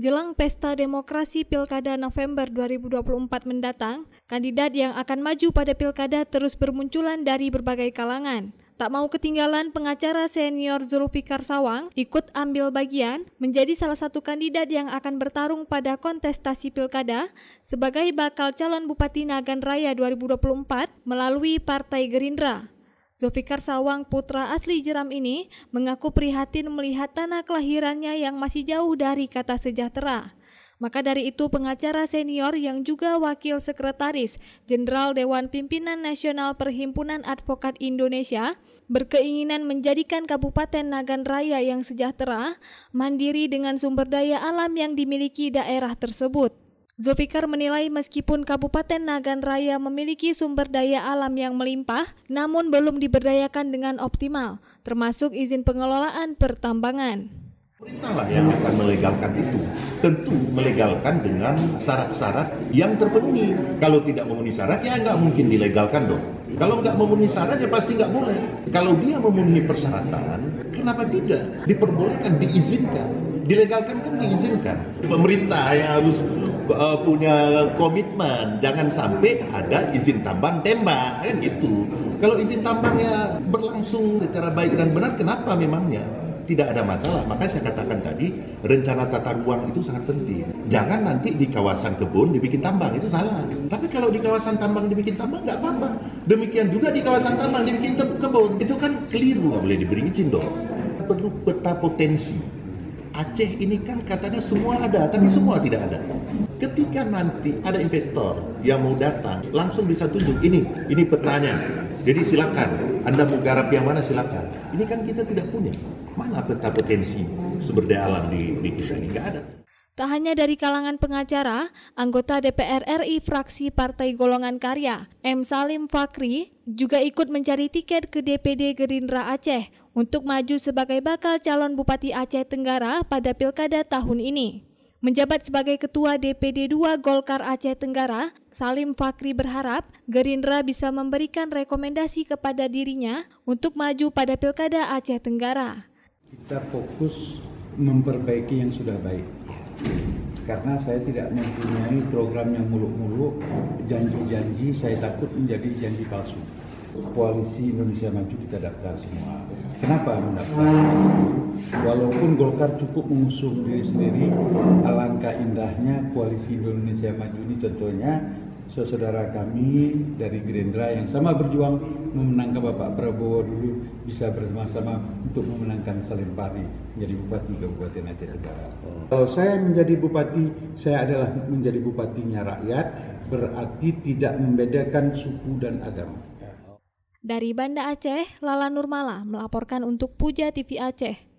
Jelang Pesta Demokrasi Pilkada November 2024 mendatang, kandidat yang akan maju pada pilkada terus bermunculan dari berbagai kalangan. Tak mau ketinggalan, pengacara senior Zulfikar Sawang ikut ambil bagian menjadi salah satu kandidat yang akan bertarung pada kontestasi pilkada sebagai bakal calon Bupati Nagan Raya 2024 melalui Partai Gerindra. Zulfikar Sawang, putra asli Jeram ini, mengaku prihatin melihat tanah kelahirannya yang masih jauh dari kata sejahtera. Maka dari itu, pengacara senior yang juga wakil sekretaris Jenderal Dewan Pimpinan Nasional Perhimpunan Advokat Indonesia berkeinginan menjadikan Kabupaten Nagan Raya yang sejahtera, mandiri dengan sumber daya alam yang dimiliki daerah tersebut. Zulfikar menilai meskipun Kabupaten Nagan Raya memiliki sumber daya alam yang melimpah, namun belum diberdayakan dengan optimal, termasuk izin pengelolaan pertambangan. Pemerintah yang akan melegalkan itu, tentu melegalkan dengan syarat-syarat yang terpenuhi. Kalau tidak memenuhi syarat, ya nggak mungkin dilegalkan dong. Kalau nggak memenuhi syarat, ya pasti nggak boleh. Kalau dia memenuhi persyaratan, kenapa tidak? Diperbolehkan, diizinkan. Dilegalkan kan diizinkan. Pemerintah yang harus punya komitmen, jangan sampai ada izin tambang tembak, kan gitu. Kalau izin tambangnya berlangsung secara baik dan benar, kenapa memangnya? Tidak ada masalah. Makanya saya katakan tadi, rencana tata ruang itu sangat penting. Jangan nanti di kawasan kebun dibikin tambang, itu salah. Tapi kalau di kawasan tambang dibikin tambang, nggak apa-apa. Demikian juga di kawasan tambang dibikin kebun. Itu kan keliru, nggak boleh diberi izin dong. Perlu peta potensi. Aceh ini kan katanya semua ada, tapi semua tidak ada. Ketika nanti ada investor yang mau datang, langsung bisa tunjuk, ini petanya. Jadi silakan, Anda mau garap yang mana silakan. Ini kan kita tidak punya. Mana peta potensi sumber daya alam di kita ini? Nggak ada. Tak hanya dari kalangan pengacara, anggota DPR RI fraksi Partai Golongan Karya, M. Salim Fakri, juga ikut mencari tiket ke DPD Gerindra Aceh untuk maju sebagai bakal calon Bupati Aceh Tenggara pada pilkada tahun ini. Menjabat sebagai Ketua DPD 2 Golkar Aceh Tenggara, Salim Fakri berharap Gerindra bisa memberikan rekomendasi kepada dirinya untuk maju pada pilkada Aceh Tenggara. Kita fokus memperbaiki yang sudah baik. Karena saya tidak mempunyai program yang muluk-muluk, janji-janji saya takut menjadi janji palsu. Koalisi Indonesia Maju kita daftar semua. Kenapa mendaftar? Walaupun Golkar cukup mengusung diri sendiri, alangkah indahnya Koalisi Indonesia Maju ini contohnya saudara kami dari Gerindra yang sama berjuang memenangkan Bapak Prabowo dulu bisa bersama-sama untuk memenangkan Salim Fakri menjadi Bupati Kabupaten Aceh Tenggara. Kalau saya menjadi Bupati, saya adalah menjadi bupatinya rakyat, berarti tidak membedakan suku dan agama. Dari Banda Aceh, Lala Nurmala melaporkan untuk Puja TV Aceh.